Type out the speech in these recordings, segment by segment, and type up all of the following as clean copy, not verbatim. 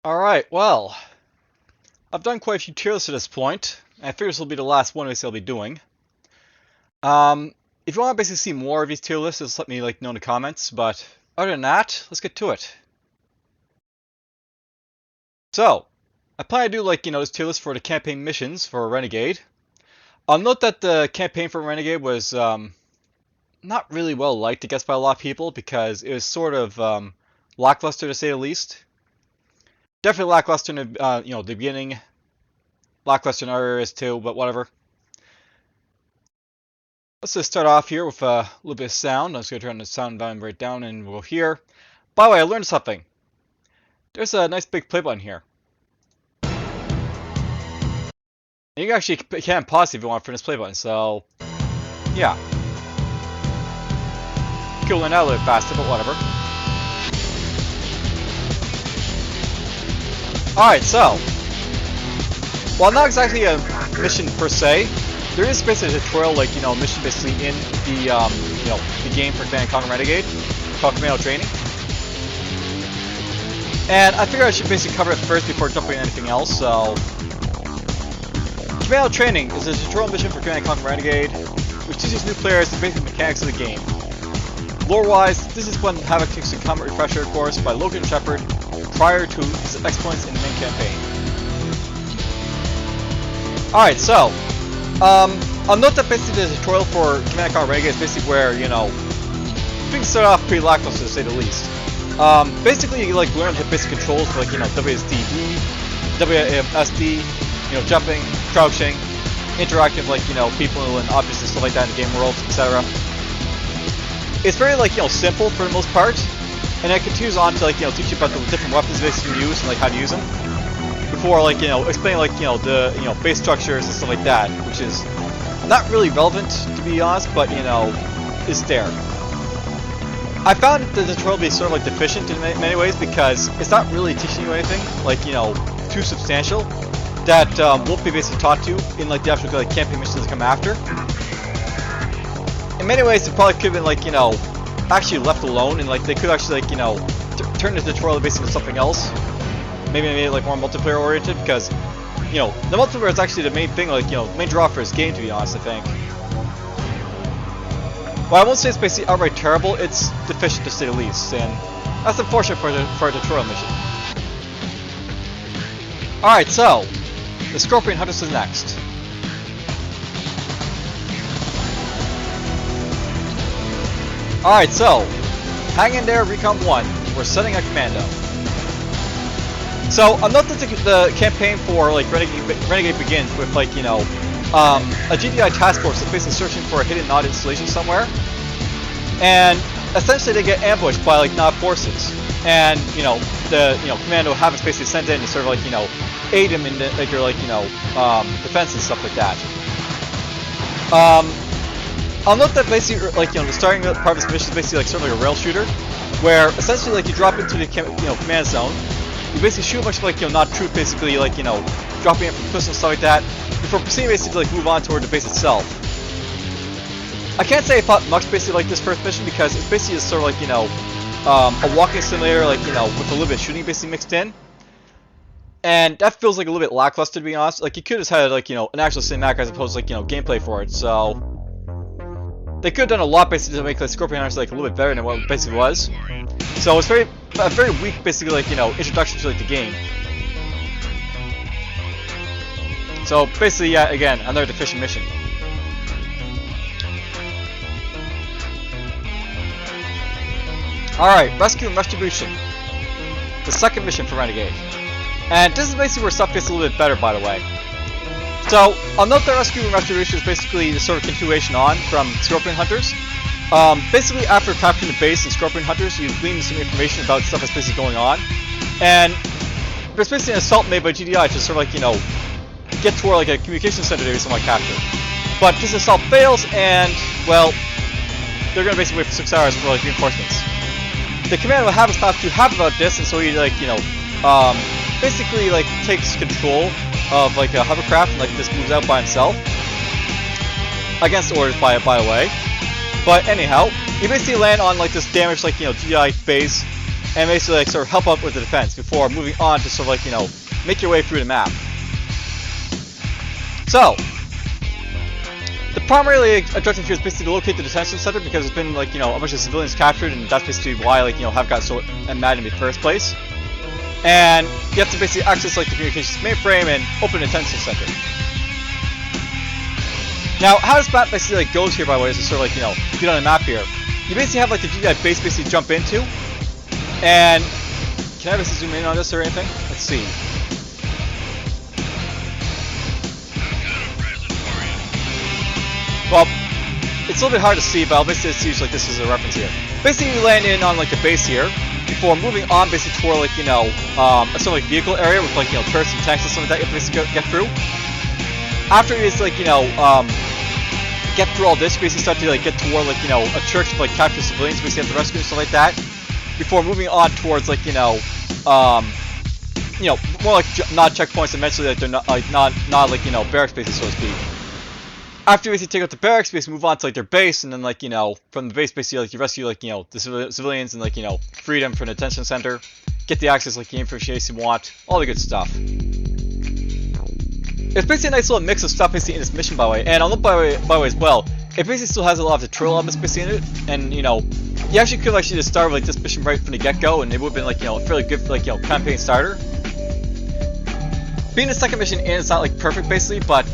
Alright, well, I've done quite a few tier lists at this point. And I figure this will be the last one I'll be doing. If you want to basically see more of these tier lists, just let me know in the comments. But other than that, let's get to it. So, I plan to do this tier list for the campaign missions for Renegade. I'll note that the campaign for Renegade was not really well liked, I guess, by a lot of people because it was sort of lackluster to say the least. Definitely lackluster in the beginning. Lackluster in other areas too, but whatever. Let's just start off here with a little bit of sound. I'm just going to turn the sound volume right down and we'll hear. By the way, I learned something. There's a nice big play button here. And you actually can pause if you want for this play button, so yeah. Could learn that a little bit faster, but whatever. Alright, so while not exactly a mission per se, there is basically a tutorial, mission basically in the game for Command & Conquer Renegade called Commando Training. And I figured I should basically cover it first before jumping into anything else, so Commando Training is a tutorial mission for Command & Conquer Renegade, which teaches new players the basic mechanics of the game. Lore-wise, this is when Havoc takes a combat refresher course by Logan Shepard prior to his exploits in the main campaign. Alright, so, I'll note that basically the tutorial for Command & Conquer Renegade is basically where, things start off pretty lackluster to say the least. Basically you learn the basic controls for WSD, WSD, jumping, crouching, interacting with people and objects and stuff like that in the game world, etc. It's very simple for the most part, and it continues on to teach you about the different weapons basically you use and how to use them. Before explaining the base structures and stuff like that, which is not really relevant to be honest, but is there. I found the tutorial to be sort of deficient in many ways because it's not really teaching you anything too substantial that won't be basically taught to in the actual campaign missions that come after. In many ways, it probably could have been actually left alone, and they could actually turn the tutorial basically into something else. Maybe made it more multiplayer oriented because the multiplayer is actually the main thing, the main draw for this game, to be honest. I think. Well, I won't say it's basically outright terrible. It's deficient to say the least, and that's unfortunate for a tutorial mission. All right, so the Scorpion Hunters is next. Alright, so, hang in there, Recon 1. We're setting a commando. So, I'll note that the campaign for Renegade begins with a GDI task force that's basically searching for a hidden Nod installation somewhere. And essentially they get ambushed by Nod forces. And, the commando Havoc's basically sent in to sort of aid him in their defense and stuff like that. I'll note that basically, the starting part of this mission is basically sort of a rail shooter, where essentially you drop into the command zone, you basically shoot a bunch of Nod troops basically dropping in from cliffs and stuff like that, before proceeding basically to move on toward the base itself. I can't say I thought much basically this first mission because it's basically just sort of a walking simulator with a little bit of shooting basically mixed in. And that feels a little bit lackluster, to be honest. You could have had an actual cinematic as opposed to gameplay for it. So they could have done a lot basically to make Scorpion Hunters a little bit better than what it basically was. So it's a very weak basically introduction to the game. So basically, yeah, again, another deficient mission. Alright, Rescue and Retribution. The second mission for Renegade. And this is basically where stuff gets a little bit better, by the way. So, I'll note that Rescue and Restoration is basically the sort of continuation on from Scorpion Hunters. Basically, after capturing the base in Scorpion Hunters, you glean some information about stuff that's basically going on. And there's basically an assault made by GDI to sort of get toward a communication center they somewhat captured. But this assault fails, and, well, they're gonna basically wait for 6 hours for reinforcements. The commander will have us not too happy about this, and so he basically takes control of a hovercraft and just moves out by himself. Against orders by the way. But anyhow, you basically land on this damaged GDI base and basically like sort of help out with the defense before moving on to sort of like, you know, make your way through the map. So, the primary objective here is basically to locate the detention center because there's been like, you know, a bunch of civilians captured, and that's basically why, like, you know, have got so mad in the first place. And you have to basically access like the communications mainframe and open the detention center. Now, how this map basically like goes here, by the way, is to sort of like, you know, get on the map here. You basically have like the GDI base basically jump into, and can I basically zoom in on this or anything? Let's see. Well, it's a little bit hard to see, but I'll basically use like this as a reference here. Basically, you land in on like the base here before moving on basically toward like, you know, a sort of like vehicle area with like, you know, turrets and tanks and stuff like that you have to basically get through. After you like, you know, get through all this, you basically start to like get toward like, you know, a church with like captured civilians, basically have to rescue and stuff like that. Before moving on towards like, you know, more like not checkpoints. Eventually, like they're not like, you know, barracks bases, so to speak. After you basically take out the barracks, you basically move on to like their base, and then like, you know, from the base basically like you rescue like, you know, the civilians and like, you know, free them from the detention center, get the access like the information you want, all the good stuff. It's basically a nice little mix of stuff basically in this mission, by the way. And I'll note by the way as well, it basically still has a lot of tutorial elements basically in it, and you know, you actually could actually just start with like this mission right from the get-go, and it would have been like, you know, a fairly good like, you know, campaign starter. Being the second mission in, it's not like perfect basically, but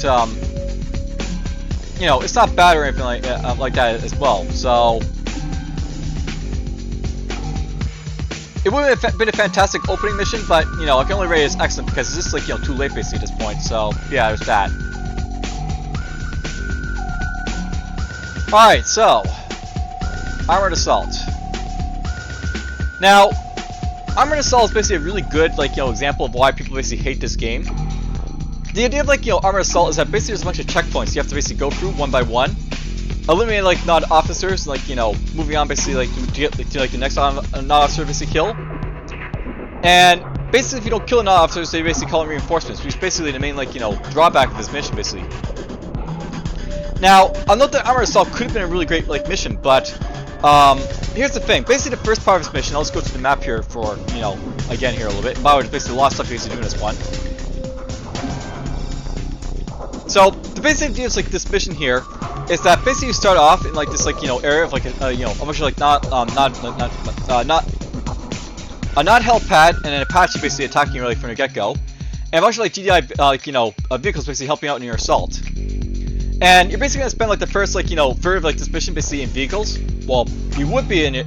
you know, it's not bad or anything like that as well. So it would have been a fantastic opening mission, but you know, I can only rate it as excellent because it's just like, you know, too late basically at this point. So yeah, there's that. Alright, so Armored Assault. Now, Armored Assault is basically a really good, like, you know, example of why people basically hate this game. The idea of like, you know, Armored Assault is that basically there's a bunch of checkpoints you have to basically go through one by one, eliminate like non-officers, like, you know, moving on basically like to get to like the next non-officer basically kill. And basically if you don't kill the non-officers, they basically call them reinforcements, which is basically the main like, you know, drawback of this mission basically. Now, I'll note that Armored Assault could have been a really great like mission, but here's the thing. Basically the first part of this mission, I'll just go to the map here for, you know, again here a little bit. By the way, there's basically a lot of stuff you basically do in this one. So the basic idea of like this mission here is that basically you start off in like this like, you know, area of like a, you know, a bunch of like not helipad and an Apache basically attacking you really from the get-go, and a bunch of like GDI like, you know, vehicles basically helping out in your assault. And you're basically gonna spend like the first like, you know, third of like this mission basically in vehicles. Well, you would be in you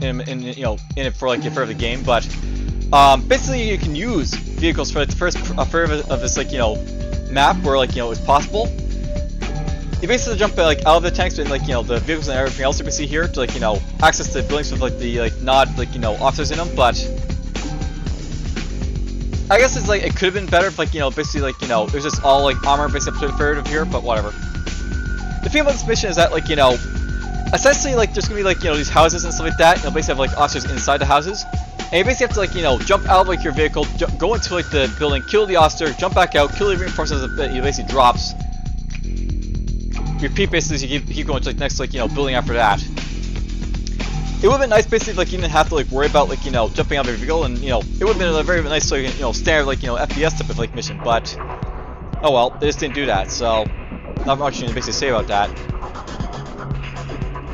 know, in it for like your third of the game, but basically you can use vehicles for like the first third of this like, you know, map where like, you know, it's possible. You basically jump like out of the tanks and like, you know, the vehicles and everything else you can see here to like, you know, access the buildings with like the like not like, you know, officers in them. But I guess it's like it could have been better if like, you know, basically like, you know, there's just all like armor basically up to the third of here, but whatever. The thing about this mission is that like, you know, essentially like there's gonna be like, you know, these houses and stuff like that, and you'll basically have like officers inside the houses. And you basically have to like, you know, jump out of like your vehicle, go into like the building, kill the officer, jump back out, kill the reinforcements that he basically drops. Repeat basically as you keep going to like next like, you know, building after that. It would have been nice basically if like you didn't have to like worry about like, you know, jumping out of your vehicle, and you know, it would have been a very nice like, you know, standard like, you know, FPS type of like mission, but oh well, they just didn't do that, so not much you can basically say about that.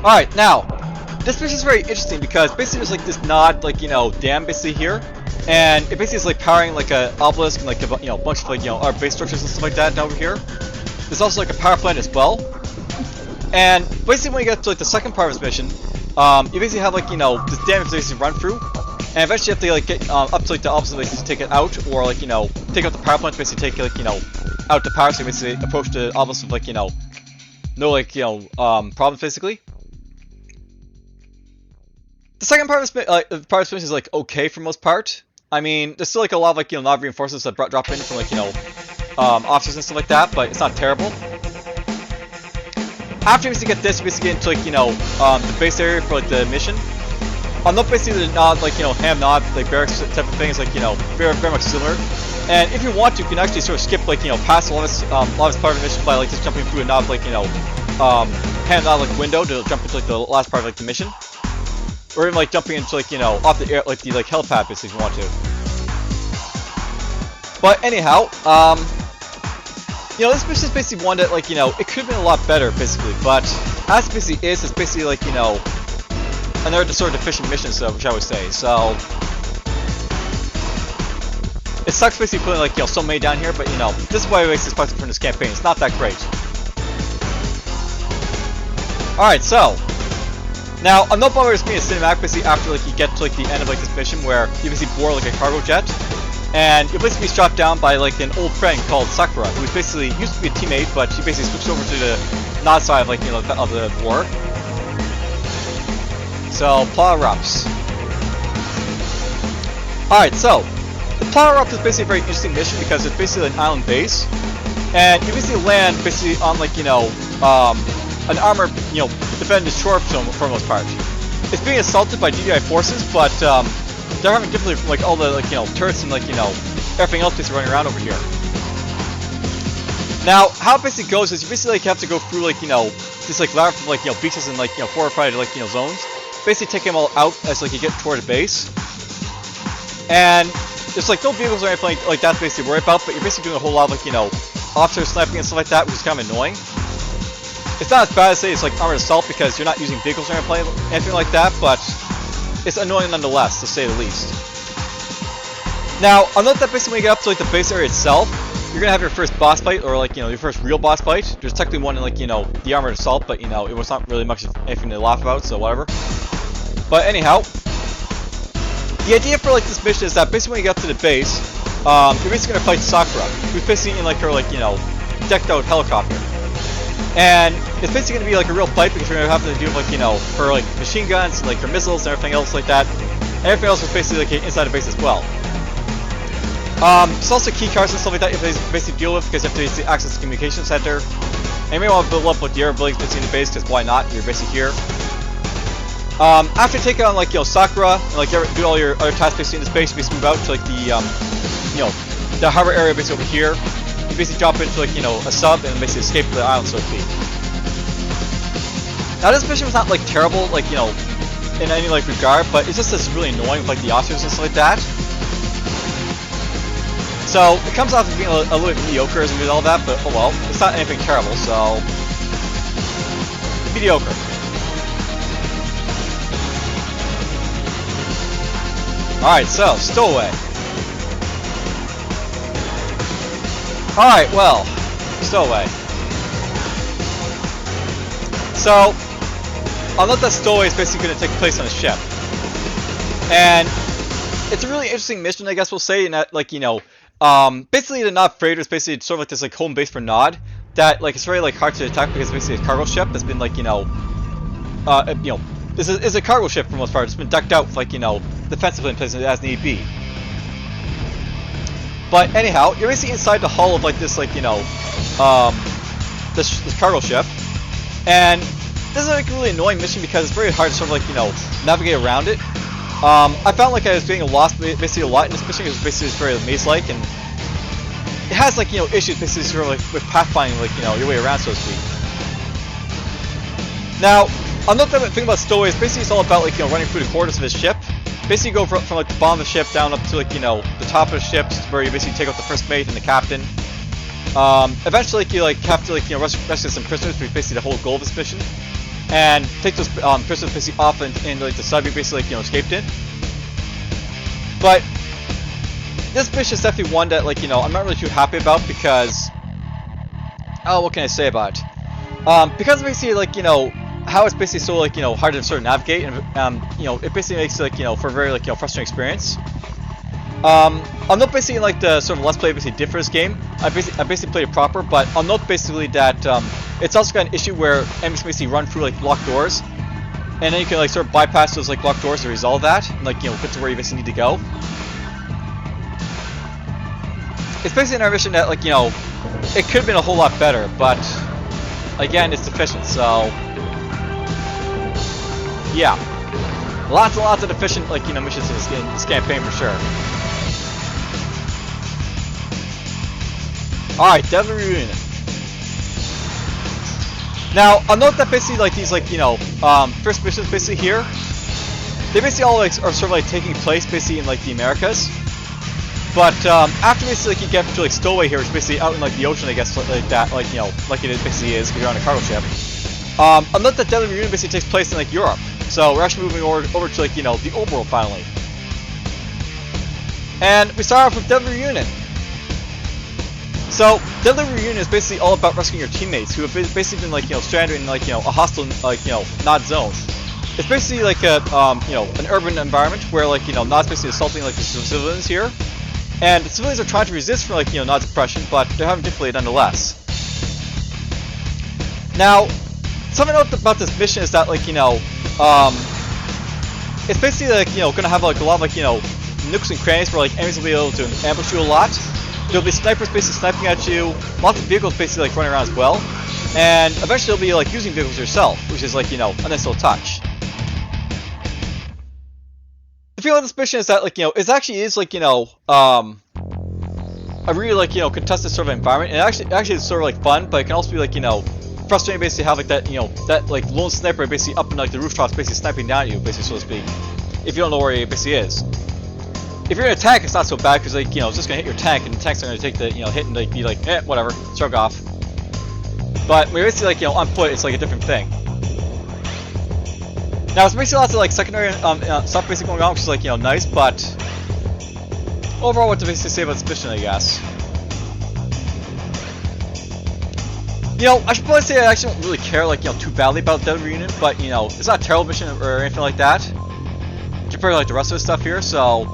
Alright, now this mission is very interesting because basically there's like this nod, like, you know, dam basically here, and it basically is like powering like a obelisk and like a, you know, bunch of like, you know, our base structures and stuff like that down over here. There's also like a power plant as well, and basically when you get to like the second part of this mission, you basically have like, you know, this dam you basically run through, and eventually you have to like get up to like the opposite basically to take it out, or like, you know, take out the power plant to basically take it like, you know, out the power, so you basically approach the obelisk with like, you know, no like, you know, problems basically. The second part of this mission is like okay for most part. I mean, there's still like a lot of like, you know, not reinforcements that drop in from like, you know, officers and stuff like that, but it's not terrible. After you basically get this, you basically get into like, you know, the base area for like the mission. Not basically the nod, like, you know, ham nod, like barracks type of thing is like, you know, very much similar. And if you want to, you can actually sort of skip like, you know, past a lot of this part of the mission by like just jumping through a nod, like, you know, ham nod like window to jump into like the last part of like the mission. or even like jumping into like, you know, off the air, like the like helipad basically if you want to. But anyhow, you know, this mission is basically one that, like, you know, it could have been a lot better basically, but as it basically is, it's basically like, you know, another sort of deficient mission, so which I would say. So it sucks basically putting like, you know, so many down here, but you know, this is why I basically expected from this campaign. It's not that great. Alright, so now I'm not bothered with being a cinematic basically after like you get to like the end of like this mission where you basically board like a cargo jet, and you'll basically be shot down by like an old friend called Sakura, who basically used to be a teammate, but she basically switched over to the Nod side of like, you know, of the war. So plot erupts. Alright, so the plot erupt is basically a very interesting mission because it's basically an island base, and you basically land basically on like, you know, an armored, you know, defended shore for the most part. It's being assaulted by GDI forces, but they're having difficulty from like all the like, you know, turrets and like, you know, everything else basically running around over here. Now, how it basically goes is you basically like have to go through like, you know, this like labyrinth of like, you know, beaches and like, you know, fortified like, you know, zones. Basically take them all out as like you get toward the base. And there's like no vehicles or anything like that to basically worry about, but you're basically doing a whole lot of like, you know, officer sniping and stuff like that, which is kind of annoying. It's not as bad as say it's like armored assault because you're not using vehicles or anything like that, but it's annoying nonetheless, to say the least. Now, I'll note that basically when you get up to like the base area itself, you're gonna have your first boss fight, or like, you know, your first real boss fight. There's technically one in like, you know, the armored assault, but you know, it was not really much of anything to laugh about, so whatever. But anyhow, the idea for like this mission is that basically when you get up to the base, you're basically gonna fight Sakura, who's basically in like her like, you know, decked out helicopter. And it's basically going to be like a real fight because you're going to have to do with like, you know, her like machine guns, like her missiles and everything else like that. And everything else is basically like inside the base as well. There's also key cards and stuff like that you have to basically deal with because you have to basically access the communication center. And you may want to build up like the air abilities basically in the base because why not? You're basically here. After taking on like, you know, Sakura and like do all your other tasks basically in the space, you basically move out to like the, you know, the harbor area basically over here. You basically drop into like, you know, a sub and basically escape the island, so to speak. Now this mission was not like terrible, like, you know, in any like regard, but it's just this really annoying with like the officers and stuff like that. So it comes off as being a little bit mediocre as with all that, but oh well, it's not anything terrible, so mediocre. Alright, so stowaway. Alright, well, stowaway. So, I'll note that stowaway is basically going to take place on a ship. And it's a really interesting mission, I guess we'll say, in that, like, you know, basically the Nod freighter is basically sort of like this, like, home base for Nod, that, like, it's very, like, hard to attack because it's basically a cargo ship that's been, like, you know, this is a cargo ship for the most part. It's been decked out with, like, you know, defensively in places as need be. But anyhow, you're basically inside the hull of like this, like, you know, this cargo ship, and this is like a really annoying mission because it's very hard to sort of like, you know, navigate around it. I found like I was getting lost basically a lot in this mission because basically it's very maze-like, and it has like, you know, issues basically sort of like with pathfinding, like, you know, your way around, so to speak. Now, I'll note that the thing about stowaway is basically it's all about like, you know, running through the corridors of this ship. Basically go from like the bottom of the ship down up to like, you know, the top of the ship where you basically take out the first mate and the captain. Eventually like, you like have to like, you know, rescue some prisoners, which is basically the whole goal of this mission. And take those prisoners basically off in like the sub you basically like, you know, escaped in. But this mission is definitely one that like, you know, I'm not really too happy about because, oh, what can I say about it? Because basically like, you know, how it's basically so like, you know, hard to sort of navigate, and you know, it basically makes it like, you know, for a very like, you know, frustrating experience. I'm not basically like the sort of let's play basically did for this game. I basically played it proper, but I'll note basically that it's also got an issue where enemies basically run through like locked doors, and then you can like sort of bypass those like locked doors to resolve that, and like, you know, get to where you basically need to go. It's basically an mission that like, you know, it could have been a whole lot better, but again, it's deficient, so. Yeah, lots and lots of deficient, like, you know, missions in this campaign for sure. Alright, Deadly Reunion. Now, I'll note that basically, like, these, like, you know, first missions basically here, they basically all like are sort of like taking place basically in like the Americas. But after basically like, you get to like Stowaway here, which is basically out in like the ocean, I guess, like that, like like it basically is, because you're on a cargo ship. Unless that Deadly Reunion basically takes place in like Europe, so we're actually moving over to like the old world finally. And we start off with Deadly Reunion. So Deadly Reunion is basically all about rescuing your teammates who have basically been like stranded in like a hostile like Nod zone. It's basically like a an urban environment where like Nod's basically assaulting like the civilians here, and the civilians are trying to resist from like Nod's oppression, but they're having difficulty nonetheless. Now, something to note about this mission is that like it's basically like gonna have like a lot of like nooks and crannies where like enemies will be able to ambush you a lot. There'll be snipers basically sniping at you, lots of vehicles basically like running around as well, and eventually you'll be like using vehicles yourself, which is like a nice little touch. The feel of this mission is that like it actually is like a really like contested sort of environment, and actually it's sort of like fun, but it can also be like frustrating basically have like that that like lone sniper basically up in like the rooftops basically sniping down at you basically, so to speak, if you don't know where he basically is. If you're in a tank, it's not so bad because like it's just gonna hit your tank, and the tank's gonna take the hit and like be like whatever, shrug off. But when you're basically like on foot, it's like a different thing. Now it's basically lots of like secondary stuff basically going on, which is like nice, but overall, what to basically say about this mission, I guess. I should probably say I actually don't really care like too badly about Deadly Reunion, but it's not a terrible mission or anything like that compared to like the rest of the stuff here. So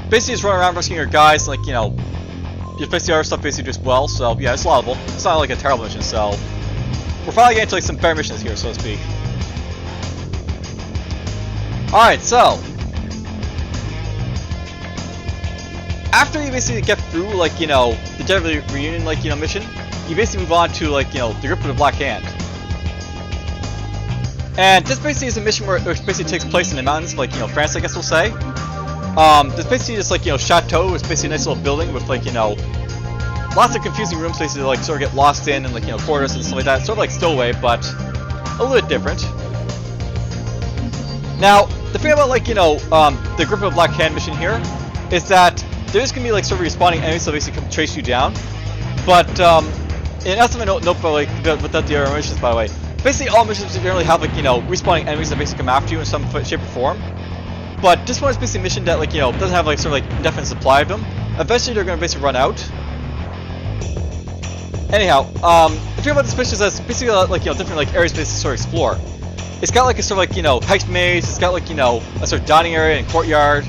basically just run around rescuing your guys, like just basically other stuff basically just well. So yeah, it's laudable. It's not like a terrible mission. So we're finally getting to like some better missions here, so to speak. All right, so after you basically get through like the Deadly Reunion like mission, you basically move on to like the Grip of the Black Hand. And this basically is a mission which basically takes place in the mountains of like France, I guess we'll say. There's basically just like chateau. It's basically a nice little building with like lots of confusing rooms basically to like sort of get lost in, and like corridors and stuff like that. Sort of like Stowaway, but a little bit different. Now the thing about like the Grip of the Black Hand mission here is that there's gonna be like sort of respawning enemies that basically come chase you down. But and that's something note about like without the other missions, by the way. Basically all missions generally have like respawning enemies that basically come after you in some shape or form. But this one is basically a mission that like doesn't have like sort of like indefinite supply of them. Eventually they're gonna basically run out. Anyhow, the thing about this mission is that it's basically like different like areas basically sort of explore. It's got like a sort of like heist maze. It's got like a sort of dining area and courtyard.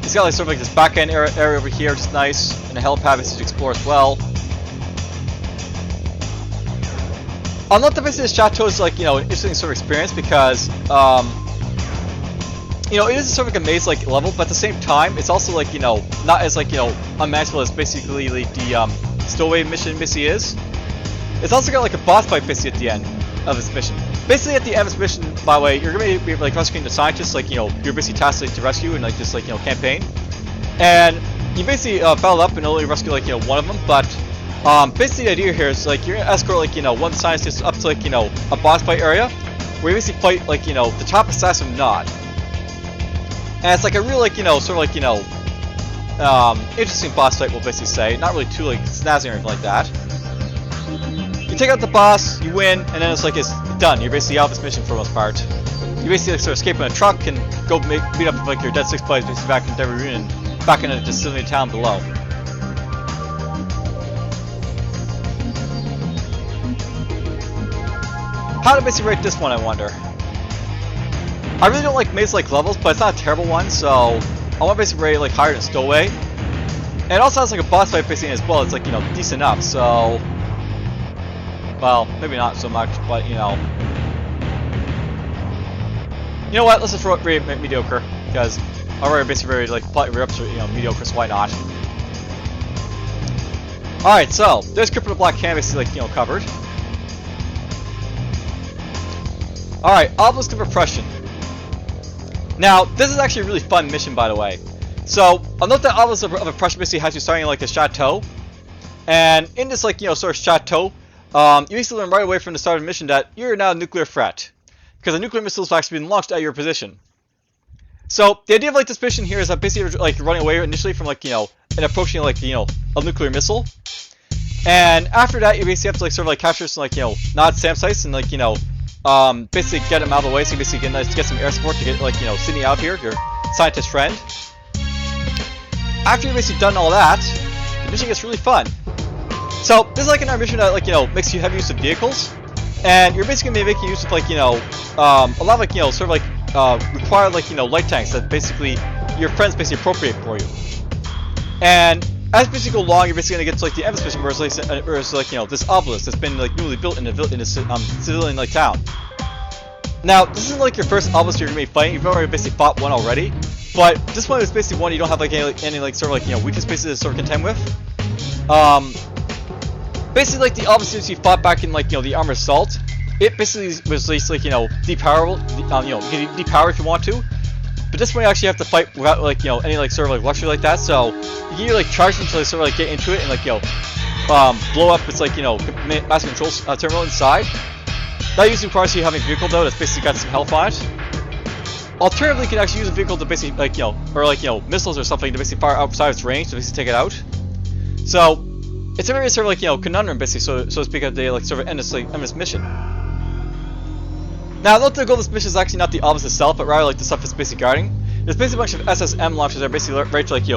It's got like sort of like this back end area over here, which is nice, and a helipad basically to explore as well. Unlike the basically this chateau is like an interesting sort of experience because it is sort of like a maze like level, but at the same time it's also like not as like unmanageable as basically like the Stowaway mission basically is. It's also got like a boss fight basically at the end of this mission. Basically at the end of this mission, by the way, you're gonna be like rescuing the scientists, like you're basically tasked like, to rescue in like this like campaign, and you basically battle up and only rescue like one of them. But basically the idea here is like you're gonna escort like one scientist up to like a boss fight area where you basically fight like the top assassin Nod, and it's like a real like sort of like interesting boss fight, we'll basically say, not really too like snazzy or anything like that. You take out the boss, you win, and then it's like it's done. You're basically out of this mission for the most part. You basically like, sort of escape in a truck and go meet up with like your dead six players basically back in Deadly Reunion, back in the Sicilian town below. How to basically rate this one, I wonder. I really don't like maze-like levels, but it's not a terrible one, so I want to basically rate it like higher than Stowaway. And it also has like a boss fight basically as well. It's like decent enough, so. Well, maybe not so much, but you know what? Let's just rate mediocre, because I already basically rated like plotly up to mediocre, so why not? All right, so there's Grip of the Black Hand basically like covered. All right, Obelisk of Oppression. Now this is actually a really fun mission, by the way. So I'll note that Obelisk of Oppression basically has you starting in like a chateau, and in this like sort of chateau. You basically learn right away from the start of the mission that you're now a nuclear threat. because a nuclear missile is actually being launched at your position. So the idea of like this mission here is that basically you're like running away initially from like and approaching like a nuclear missile, and after that you basically have to like sort of like capture some like not SAM sites and like basically get them out of the way, so you basically get some air support to get like Sydney out here, your scientist friend. After you've basically done all that, the mission gets really fun. So this is like another mission that like makes you heavy use of vehicles, and you're basically gonna be making use of like a lot of like sort of like required like light tanks that basically your friends basically appropriate for you. And as you basically go along, you're basically gonna get to like the end of this mission where it's like this obelisk that's been like newly built in a civilian like town. Now this isn't like your first obelisk you're gonna be fighting. You've already basically fought one already, but this one is basically one you don't have like any like sort of like weakness spaces to sort of contend with. Basically like the obelisk you fought back in like the armor assault, it basically was like depowerable, depower if you want to. But this one you actually have to fight without like any like sort of like luxury like that. So you can either like charge until you sort of like get into it and like blow up its like master control terminal inside. That usually requires you having a vehicle though that's basically got some health on it. Alternatively, you can actually use a vehicle to basically like or like missiles or something to basically fire outside its range to basically take it out. So it's a very sort of like conundrum basically, so to speak, of the like sort of end this mission. Now, note the goal of this mission is actually not the obelisk itself, but rather like the stuff it's basically guarding. There's basically a bunch of SSM launchers that are basically ready to like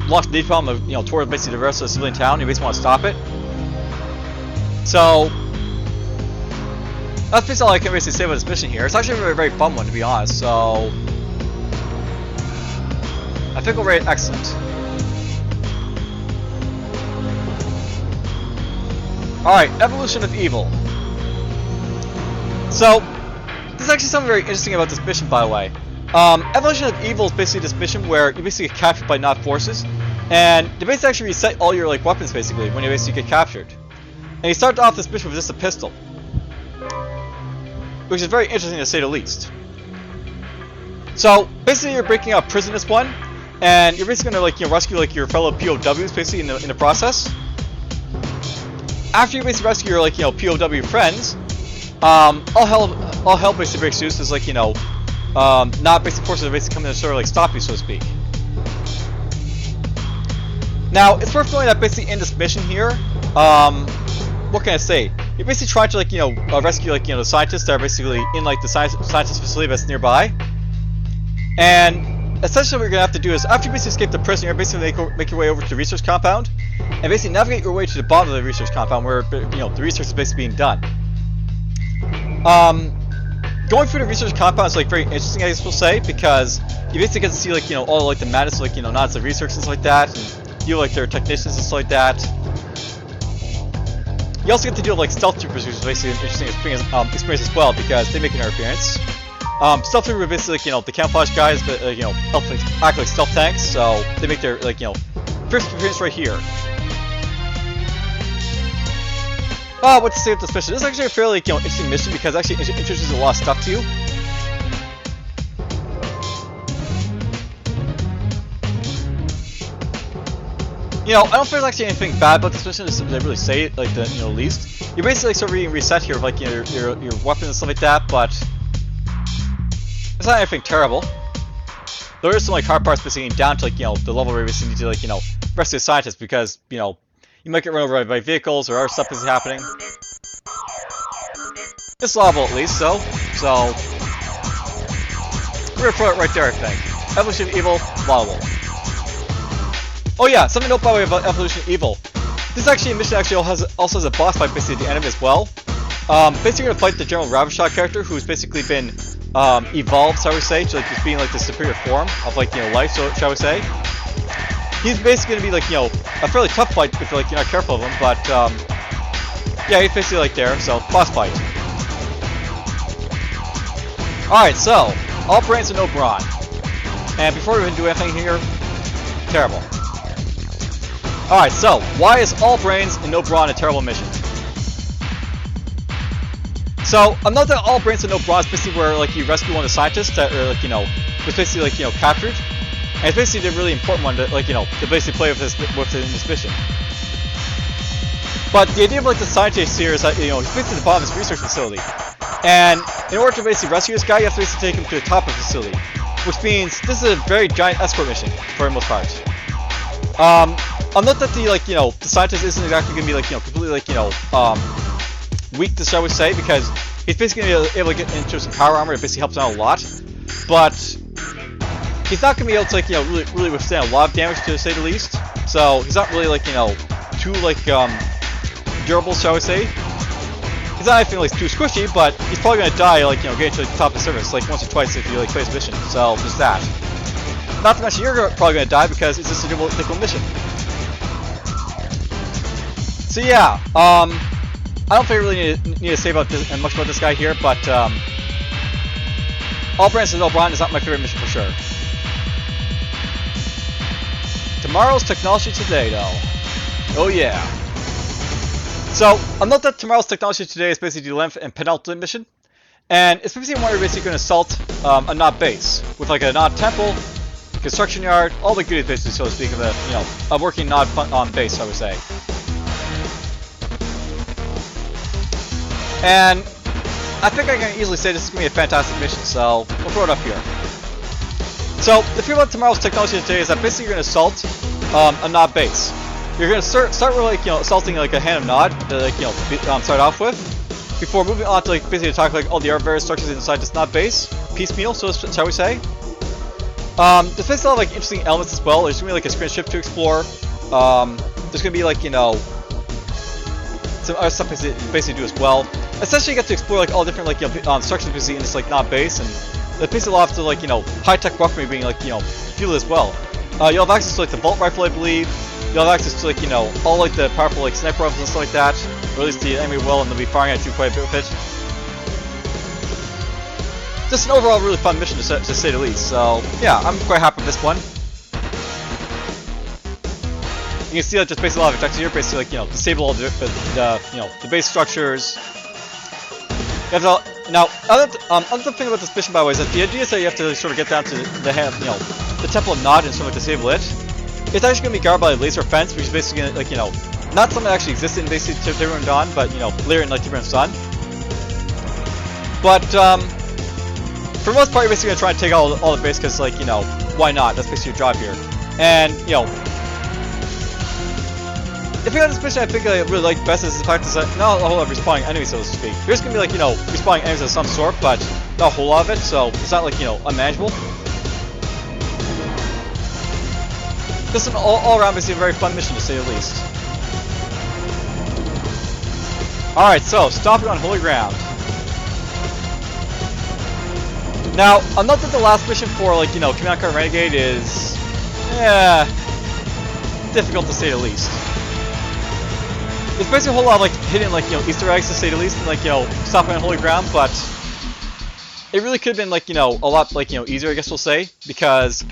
launch the napalm toward basically the rest of the civilian town. You basically want to stop it. So that's basically all I can basically say about this mission here. It's actually a very, very fun one, to be honest. So I think we'll rate it excellent. Alright, Evolution of Evil. So this is actually something very interesting about this mission, by the way. Evolution of Evil is basically this mission where you basically get captured by not forces, and they basically actually reset all your like weapons basically when you basically get captured. And you start off this mission with just a pistol, which is very interesting to say the least. So basically you're breaking out prison this one, and you're basically gonna like rescue like your fellow POWs basically in the process. After you basically rescue your like POW friends, all hell basically breaks loose. Is like not basically forces are basically coming to sort of like stop you, so to speak. Now it's worth knowing that basically in this mission here, what can I say? You're basically trying to like rescue like the scientists that are basically in like the scientist facility that's nearby. And essentially what you're gonna have to do is after you basically escape the prison, you're basically make your way over to the research compound and basically navigate your way to the bottom of the research compound where the research is basically being done. Going through the research compound is like very interesting, I guess we'll say, because you basically get to see like all like the madness of, like Nazi research and stuff like that, and deal with like their technicians and stuff like that. You also get to deal with like stealth troopers, which is basically an interesting experience as well, because they make an appearance. Stealth troopers are basically like the camouflage guys, but act like stealth tanks, so they make their like first appearance right here. What to say with this mission? This is actually a fairly interesting mission because it actually introduces a lot of stuff to you. I don't feel there's actually anything bad about this mission. They really say it like the least. You're basically like sort of being reset here of like your weapons and stuff like that, but it's not anything terrible. There is some like hard parts basically down to like the level where you basically need to like rescue the scientists because you might get run over by vehicles or other stuff is happening. It's laudable at least, so we're gonna throw it right there, I think. Evolution of Evil, laudable. Oh yeah, something to note by the way about Evolution of Evil. This is actually a mission that actually also has a boss fight basically at the end of it as well. Basically you're gonna fight the General Ravishot character who's basically been evolved, shall we say, to like just being like the superior form of like life, so shall we say. He's basically gonna be like a fairly tough fight if you're like not careful of him, but yeah, he's basically like there, so boss fight. Alright, so all brains and no brawn. And before we even do anything here, terrible. Alright, so why is all brains and no brawn a terrible mission? So note that all brains and no brawn is basically where like you rescue one of the scientists that are like was basically like captured. And it's basically the really important one to like to basically play with in this mission. But the idea of like the scientist here is that he's basically the bottom of this research facility, and in order to basically rescue this guy, you have to basically take him to the top of the facility. Which means this is a very giant escort mission, for the most part. I'll note that the scientist isn't exactly going to be completely weak, shall we say, because he's basically going to be able to get into some power armor that basically helps out a lot. But he's not going to be able to really withstand a lot of damage, to say the least. So he's not really too durable, shall we say. He's not anything too squishy, but he's probably going to die getting to the top of the surface once or twice if you play this mission. So there's that. Not to mention you're probably going to die because it's just a difficult mission. So yeah, I don't think I really need to say much about this guy here, but All Branches of Elbron is not my favorite mission for sure. Tomorrow's Technology Today, though. Oh yeah. So, I'll note that tomorrow's Technology Today is basically the 11th and penultimate mission. And it's basically one where you're basically going to assault a Nod base. With a Nod temple, construction yard, all the goodies basically, so to speak, of a working Nod base, I would say. And I think I can easily say this is going to be a fantastic mission, so we'll throw it up here. So, the thing about tomorrow's Technology Today is that basically you're going to assault a Nod base. You're going to start with assaulting a hand of Nod to start off with, before moving on to basically attack all the other various structures inside this Nod base, piecemeal, so shall we say. There's basically a lot of interesting elements as well. There's going to be a screen ship to explore. There's going to be some other stuff basically do as well. Essentially, you get to explore all different structures basically in this Nod base, and there's basically a lot of high-tech weaponry being fielded as well. You'll have access to the Vault Rifle, I believe. You'll have access to all the powerful sniper rifles and stuff like that. Or at least the enemy will, and they'll be firing at you quite a bit with it. Just an overall really fun mission to say the least. So yeah, I'm quite happy with this one. You can see that just basically a lot of objectives here, basically disable all the base structures. You have to, now, other thing about this mission, by the way, is that the idea is that you have to sort of get down to the Temple of Nod and sort of disable it. It's actually going to be guarded by a laser fence, which is basically going to, not something that actually existed in basically Tiberium Dawn, but, later in Tiberium Sun. But, for the most part, you're basically going to try and take all the base, because, why not? That's basically your job here. And, if you got this mission, I think I really like best is the fact that not a whole lot of respawning enemies, so to speak. There's going to be, respawning enemies of some sort, but not a whole lot of it, so it's not, unmanageable. This is an all-around basically a very fun mission, to say the least. Alright, so, stopping on holy ground. Now, I'll note that the last mission for, Command Car Renegade is... difficult to say the least. There's basically a whole lot of, hidden, Easter eggs, to say the least, and, stopping on holy ground, but... It really could have been, a lot, easier, I guess we'll say, because...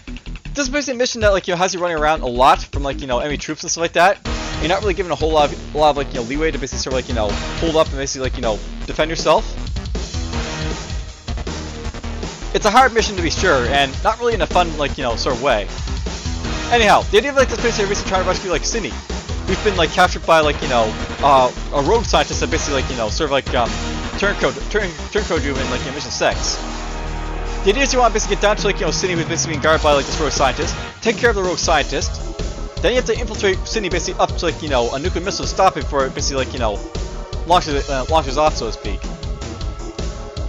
This is basically a mission that has you running around a lot from enemy troops and stuff like that. You're not really given a whole lot of leeway to basically sort of hold up and basically defend yourself. It's a hard mission to be sure, and not really in a fun sort of way. Anyhow, the idea of this mission is basically trying to rescue Cindy. We've been captured by a rogue scientist that basically sort of turncoat you in mission 6. The idea is you want to basically get down to Cindy, who's basically being guarded by this rogue scientist, take care of the rogue scientist, then you have to infiltrate Cindy basically up to a nuclear missile to stop it before it basically launches off, so to speak.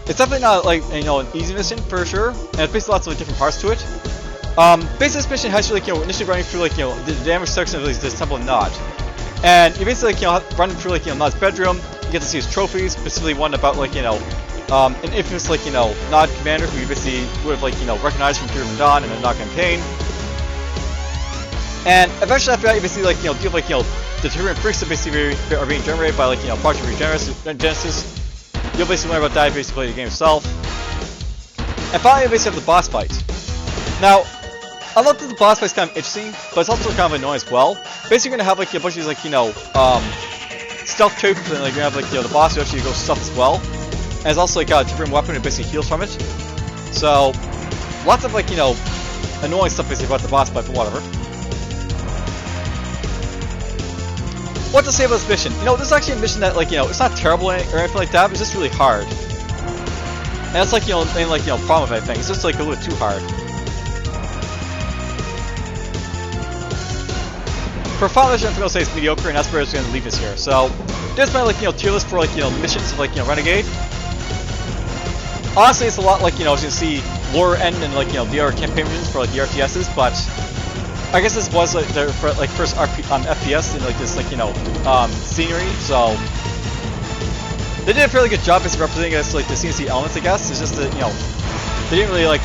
It's definitely not an easy mission for sure, and it's basically lots of different parts to it. Basically this mission has you initially running through the damaged section of this Temple of Nod, and you basically running through Nod's bedroom. You get to see his trophies, specifically one about an infamous Nod commander who you basically would have recognized from Tiberium Dawn and the Nod campaign. And eventually after that you basically deal with the Tiberium freaks that basically are being generated by Project Regenesis. You'll basically learn about that basically play the game itself. And finally you basically have the boss fight. Now, I love that the boss fight's kind of interesting, but it's also kind of annoying as well. Basically you're gonna have a bunch of these stealth troops, and you're gonna have the boss who actually goes stealth as well. And it's also a Tiberium weapon that basically heals from it. So, lots of annoying stuff basically about the boss fight, but whatever. What to say about this mission? This is actually a mission that it's not terrible or anything like that, but it's just really hard. And that's like, main like, problem with I think. It's just like a little bit too hard. For Final Mission, I'm gonna say it's mediocre, and that's where it's gonna leave us here. So, there's my like, tier list for like, missions of like, Renegade. Honestly, it's a lot like, as you can see, lower end and like, the other campaign missions for like the RTSs, but I guess this was like their like first FPS in like this like, scenery, so they did a fairly good job as representing us like the CNC elements, I guess. It's just that, they didn't really like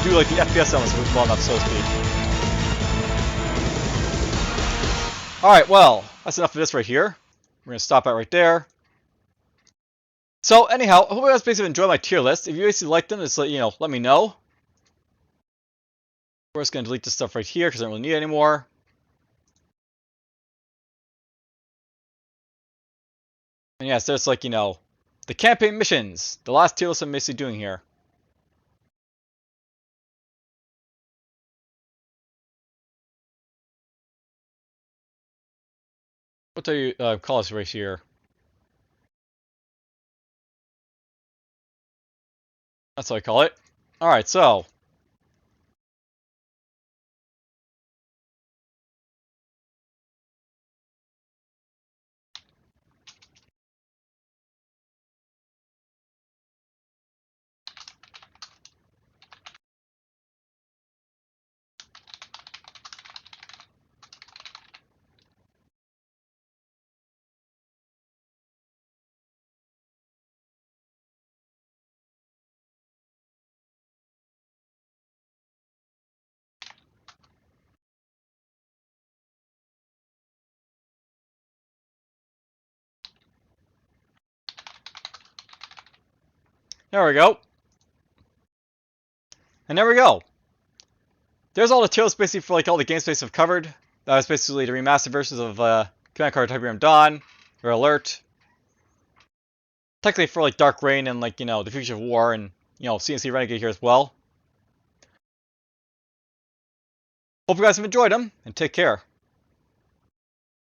do like the FPS elements well enough, so to speak. Alright, well, that's enough of this right here. We're gonna stop it right there. So anyhow, I hope you guys basically enjoyed my tier list. If you basically like them, just let me know. We're just gonna delete this stuff right here because I don't really need it anymore. And yes, there's like, the campaign missions. The last tier list I'm basically doing here. What do you call this right here? That's what I call it. Alright, so. There we go. And there we go. There's all the tier lists basically for like all the game space I've covered. That was basically the remastered versions of Command Card Tiberium Dawn, or Alert. Technically for like Dark Reign and like, the Future of War and, CNC Renegade here as well. Hope you guys have enjoyed them, and take care.